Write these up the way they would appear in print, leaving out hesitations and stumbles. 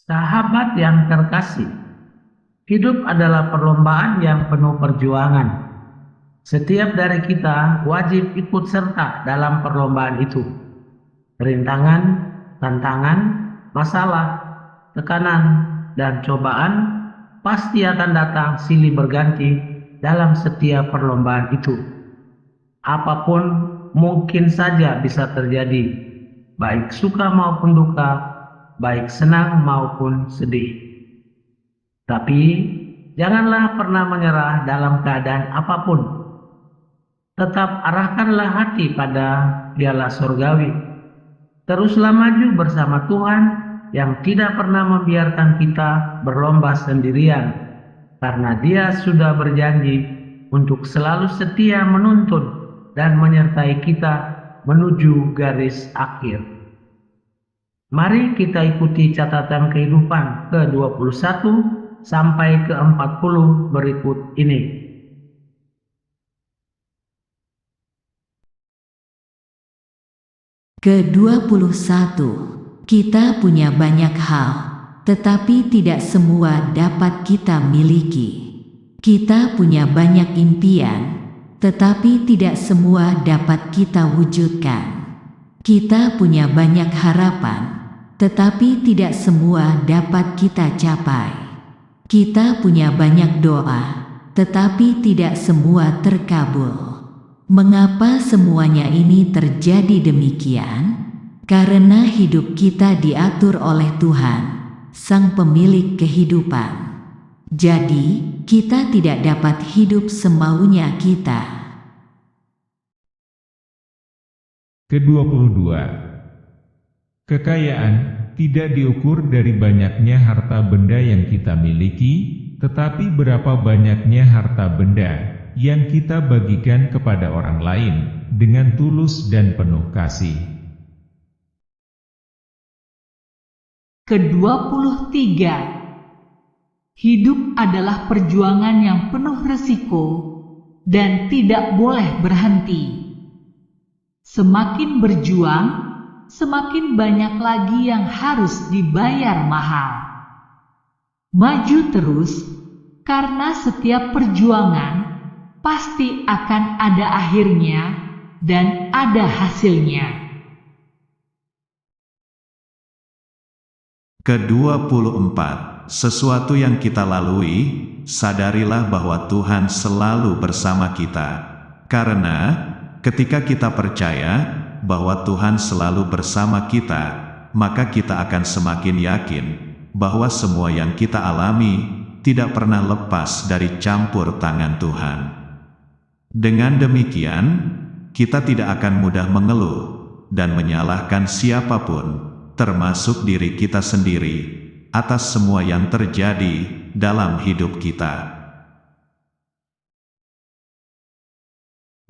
Sahabat yang terkasih, hidup adalah perlombaan yang penuh perjuangan. Setiap dari kita wajib ikut serta dalam perlombaan itu. Rintangan, tantangan, masalah, tekanan, dan cobaan pasti akan datang silih berganti dalam setiap perlombaan itu. Apapun mungkin saja bisa terjadi, baik suka maupun duka, baik senang maupun sedih. Tapi janganlah pernah menyerah dalam keadaan apapun. Tetap arahkanlah hati pada piala surgawi. Teruslah maju bersama Tuhan yang tidak pernah membiarkan kita berlomba sendirian, karena Dia sudah berjanji untuk selalu setia menuntun dan menyertai kita menuju garis akhir. Mari kita ikuti catatan kehidupan ke-21 sampai ke-40 berikut ini. Ke-21. Kita punya banyak hal, tetapi tidak semua dapat kita miliki. Kita punya banyak impian, tetapi tidak semua dapat kita wujudkan. Kita punya banyak harapan, tetapi tidak semua dapat kita capai. Kita punya banyak doa, tetapi tidak semua terkabul. Mengapa semuanya ini terjadi demikian? Karena hidup kita diatur oleh Tuhan, Sang Pemilik kehidupan. Jadi, kita tidak dapat hidup semaunya kita. Ke-22. Kekayaan tidak diukur dari banyaknya harta benda yang kita miliki, tetapi berapa banyaknya harta benda yang kita bagikan kepada orang lain dengan tulus dan penuh kasih. Ke-23. Hidup adalah perjuangan yang penuh resiko dan tidak boleh berhenti. Semakin berjuang, semakin banyak lagi yang harus dibayar mahal. Maju terus, karena setiap perjuangan pasti akan ada akhirnya dan ada hasilnya. Ke-24. Sesuatu yang kita lalui, sadarilah bahwa Tuhan selalu bersama kita. Karena ketika kita percaya bahwa Tuhan selalu bersama kita, maka kita akan semakin yakin bahwa semua yang kita alami tidak pernah lepas dari campur tangan Tuhan. Dengan demikian, kita tidak akan mudah mengeluh dan menyalahkan siapapun, termasuk diri kita sendiri, atas semua yang terjadi dalam hidup kita.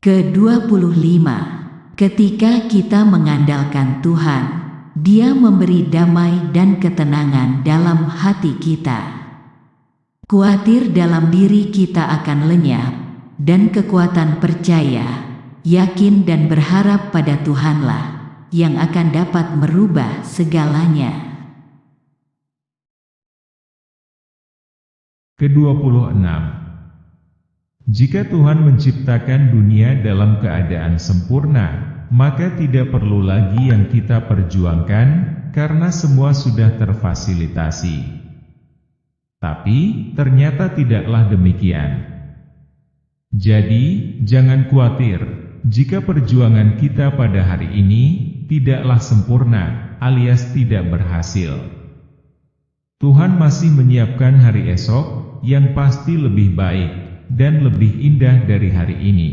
Ke-25. Ketika kita mengandalkan Tuhan, Dia memberi damai dan ketenangan dalam hati kita. Khawatir dalam diri kita akan lenyap, dan kekuatan percaya, yakin dan berharap pada Tuhanlah yang akan dapat merubah segalanya. Ke-26. Jika Tuhan menciptakan dunia dalam keadaan sempurna, maka tidak perlu lagi yang kita perjuangkan, karena semua sudah terfasilitasi. Tapi, ternyata tidaklah demikian. Jadi, jangan khawatir, jika perjuangan kita pada hari ini tidaklah sempurna, alias tidak berhasil. Tuhan masih menyiapkan hari esok, yang pasti lebih baik dan lebih indah dari hari ini.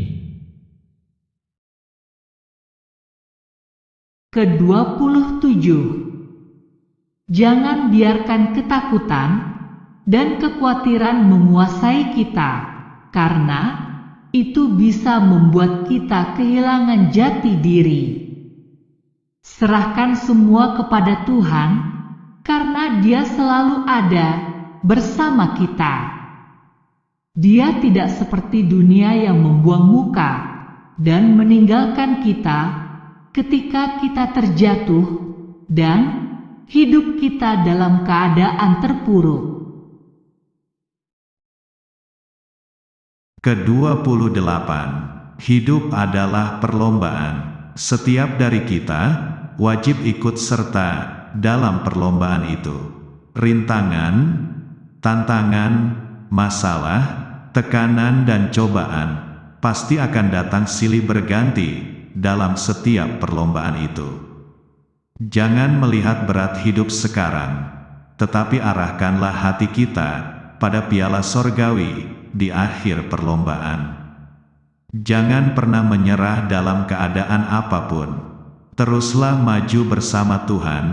Ke-27. Jangan biarkan ketakutan dan kekhawatiran menguasai kita, karena itu bisa membuat kita kehilangan jati diri. Serahkan semua kepada Tuhan, karena Dia selalu ada bersama kita. Dia tidak seperti dunia yang membuang muka dan meninggalkan kita ketika kita terjatuh, dan hidup kita dalam keadaan terpuruk. Ke-28. Hidup adalah perlombaan. Setiap dari kita wajib ikut serta dalam perlombaan itu. Rintangan, tantangan, masalah, tekanan dan cobaan pasti akan datang silih berganti dalam setiap perlombaan itu. Jangan melihat berat hidup sekarang, tetapi arahkanlah hati kita pada piala sorgawi di akhir perlombaan. Jangan pernah menyerah dalam keadaan apapun. Teruslah maju bersama Tuhan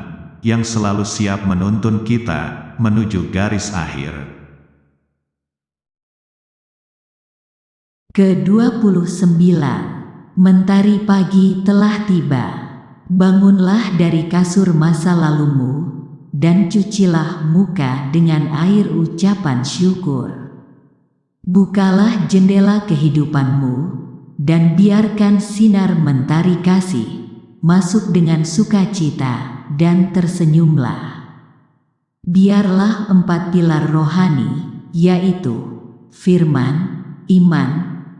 yang selalu siap menuntun kita menuju garis akhir. Ke-29. Mentari pagi telah tiba. Bangunlah dari kasur masa lalumu, dan cucilah muka dengan air ucapan syukur. Bukalah jendela kehidupanmu, dan biarkan sinar mentari kasih masuk dengan sukacita, dan tersenyumlah. Biarlah 4 pilar rohani, yaitu firman, iman,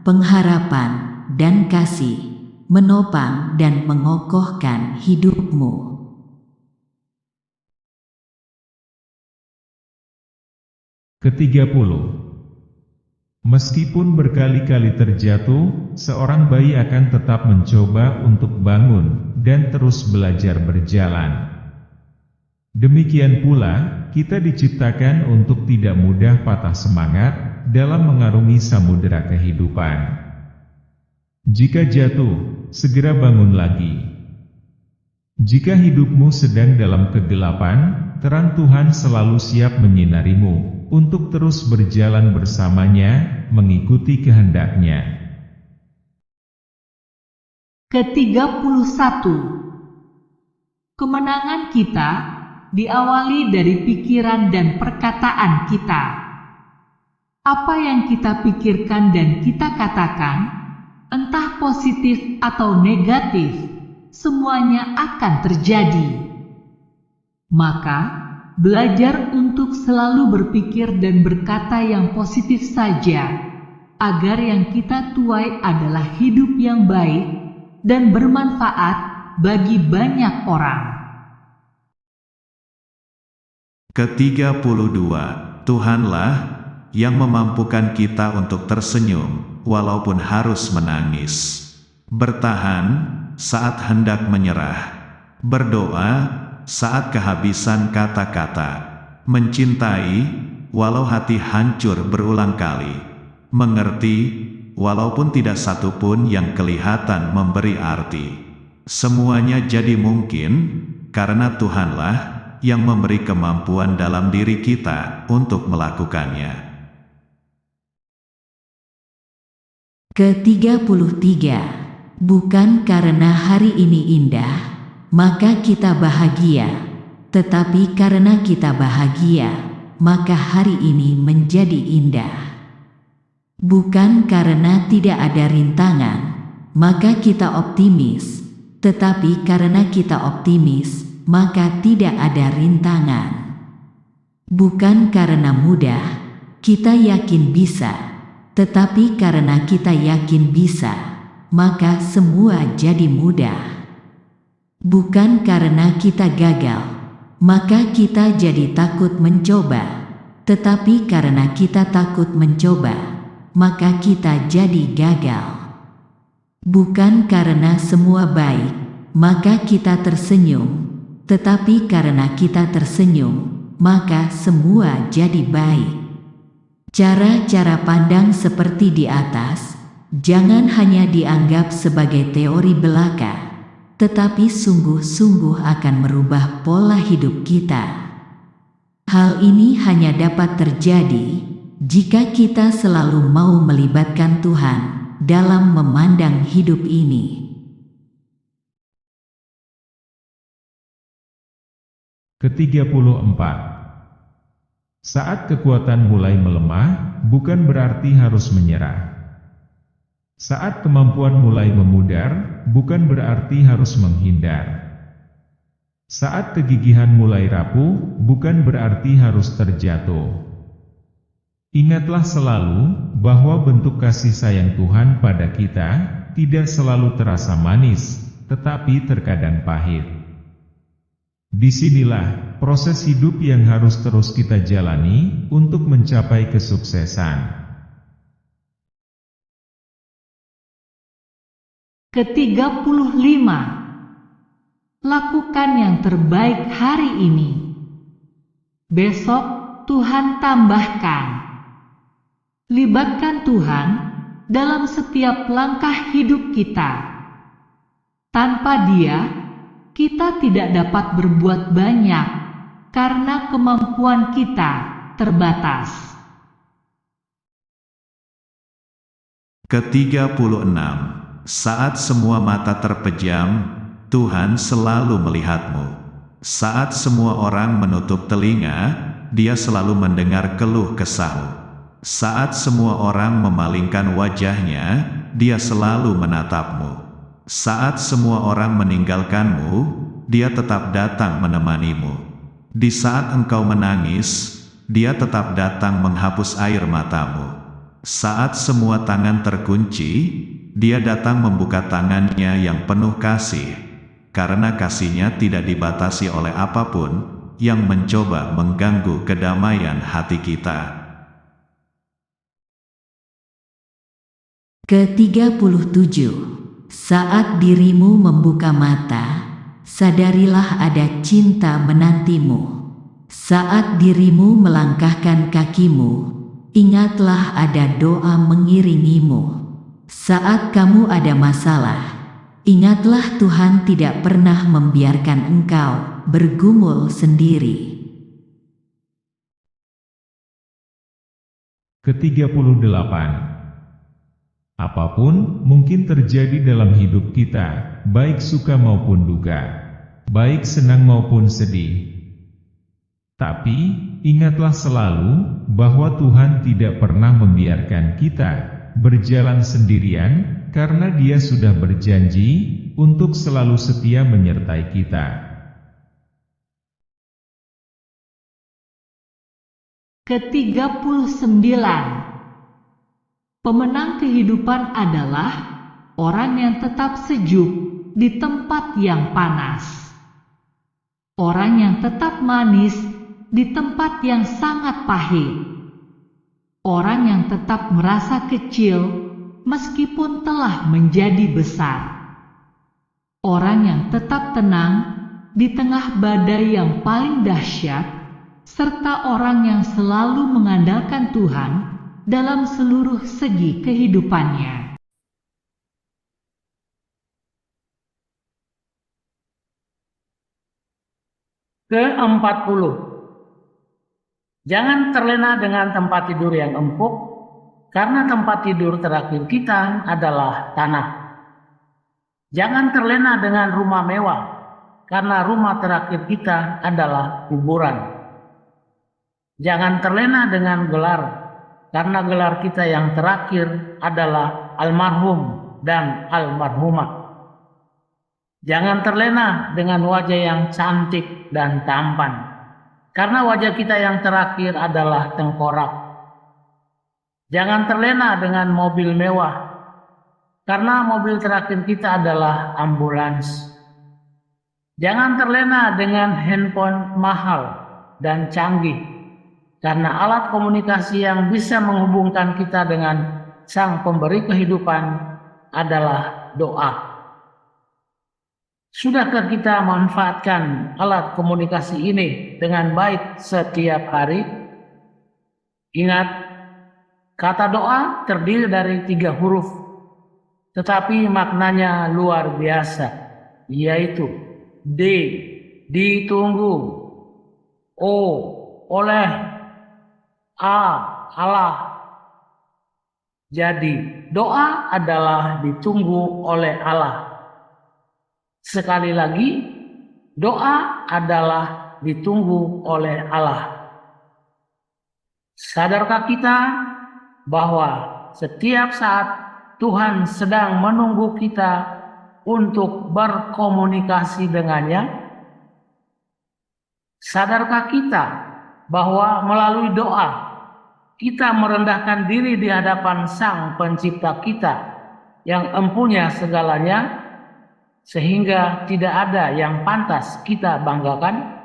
pengharapan, dan kasih, menopang dan mengokohkan hidupmu. Ke-30. Meskipun berkali-kali terjatuh, seorang bayi akan tetap mencoba untuk bangun dan terus belajar berjalan. Demikian pula, kita diciptakan untuk tidak mudah patah semangat dalam mengarungi samudera kehidupan. Jika jatuh, segera bangun lagi. Jika hidupmu sedang dalam kegelapan, terang Tuhan selalu siap menyinarimu untuk terus berjalan bersamanya, mengikuti kehendak-Nya. Ke-31. Kemenangan kita diawali dari pikiran dan perkataan kita. Apa yang kita pikirkan dan kita katakan, entah positif atau negatif, semuanya akan terjadi. Maka, belajar untuk selalu berpikir dan berkata yang positif saja, agar yang kita tuai adalah hidup yang baik dan bermanfaat bagi banyak orang. Ke-32. Tuhanlah yang memampukan kita untuk tersenyum walaupun harus menangis, bertahan saat hendak menyerah, berdoa saat kehabisan kata-kata, mencintai walau hati hancur berulang kali, mengerti walaupun tidak satu pun yang kelihatan memberi arti. Semuanya jadi mungkin karena Tuhanlah yang memberi kemampuan dalam diri kita untuk melakukannya. Ke-33. Bukan karena hari ini indah, maka kita bahagia, tetapi karena kita bahagia, maka hari ini menjadi indah. Bukan karena tidak ada rintangan, maka kita optimis, tetapi karena kita optimis, maka tidak ada rintangan. Bukan karena mudah, kita yakin bisa, tetapi karena kita yakin bisa, maka semua jadi mudah. Bukan karena kita gagal, maka kita jadi takut mencoba, tetapi karena kita takut mencoba, maka kita jadi gagal. Bukan karena semua baik, maka kita tersenyum, tetapi karena kita tersenyum, maka semua jadi baik. Cara-cara pandang seperti di atas, jangan hanya dianggap sebagai teori belaka, tetapi sungguh-sungguh akan merubah pola hidup kita. Hal ini hanya dapat terjadi jika kita selalu mau melibatkan Tuhan dalam memandang hidup ini. Ke-34. Saat kekuatan mulai melemah, bukan berarti harus menyerah. Saat kemampuan mulai memudar, bukan berarti harus menghindar. Saat kegigihan mulai rapuh, bukan berarti harus terjatuh. Ingatlah selalu bahwa bentuk kasih sayang Tuhan pada kita tidak selalu terasa manis, tetapi terkadang pahit. Disinilah proses hidup yang harus terus kita jalani untuk mencapai kesuksesan. ke-35. Lakukan yang terbaik hari ini. Besok Tuhan tambahkan. Libatkan Tuhan dalam setiap langkah hidup kita. Tanpa Dia, kita tidak dapat berbuat banyak karena kemampuan kita terbatas. Ke-36. Saat semua mata terpejam, Tuhan selalu melihatmu. Saat semua orang menutup telinga, Dia selalu mendengar keluh kesahmu. Saat semua orang memalingkan wajahnya, Dia selalu menatapmu. Saat semua orang meninggalkanmu, Dia tetap datang menemanimu. Di saat engkau menangis, Dia tetap datang menghapus air matamu. Saat semua tangan terkunci, Dia datang membuka tangannya yang penuh kasih, karena kasih-Nya tidak dibatasi oleh apapun yang mencoba mengganggu kedamaian hati kita. Ke-37. Saat dirimu membuka mata, sadarilah ada cinta menantimu. Saat dirimu melangkahkan kakimu, ingatlah ada doa mengiringimu. Saat kamu ada masalah, ingatlah Tuhan tidak pernah membiarkan engkau bergumul sendiri. Ke-38. Apapun mungkin terjadi dalam hidup kita, baik suka maupun duka, baik senang maupun sedih. Tapi, ingatlah selalu bahwa Tuhan tidak pernah membiarkan kita berjalan sendirian, karena Dia sudah berjanji untuk selalu setia menyertai kita. ke-39. Pemenang kehidupan adalah orang yang tetap sejuk di tempat yang panas. Orang yang tetap manis di tempat yang sangat pahit. Orang yang tetap merasa kecil meskipun telah menjadi besar. Orang yang tetap tenang di tengah badai yang paling dahsyat, serta orang yang selalu mengandalkan Tuhan dalam seluruh segi kehidupannya. Ke-40. Jangan terlena dengan tempat tidur yang empuk, karena tempat tidur terakhir kita adalah tanah. Jangan terlena dengan rumah mewah, karena rumah terakhir kita adalah kuburan. Jangan terlena dengan gelar, karena gelar kita yang terakhir adalah almarhum dan almarhumah. Jangan terlena dengan wajah yang cantik dan tampan, karena wajah kita yang terakhir adalah tengkorak. Jangan terlena dengan mobil mewah, karena mobil terakhir kita adalah ambulans. Jangan terlena dengan handphone mahal dan canggih, karena alat komunikasi yang bisa menghubungkan kita dengan Sang Pemberi kehidupan adalah doa. Sudahkah kita manfaatkan alat komunikasi ini dengan baik setiap hari? Ingat, kata doa terdiri dari 3 huruf, tetapi maknanya luar biasa, yaitu D, ditunggu, O, oleh, A, Allah. Jadi, doa adalah ditunggu oleh Allah. Sekali lagi, doa adalah ditunggu oleh Allah. Sadarkah kita bahwa setiap saat Tuhan sedang menunggu kita untuk berkomunikasi dengannya? Sadarkah kita bahwa melalui doa kita merendahkan diri di hadapan Sang Pencipta kita yang empunya segalanya, sehingga tidak ada yang pantas kita banggakan?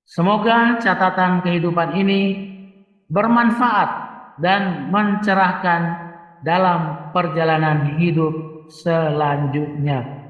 Semoga catatan kehidupan ini bermanfaat dan mencerahkan dalam perjalanan hidup selanjutnya.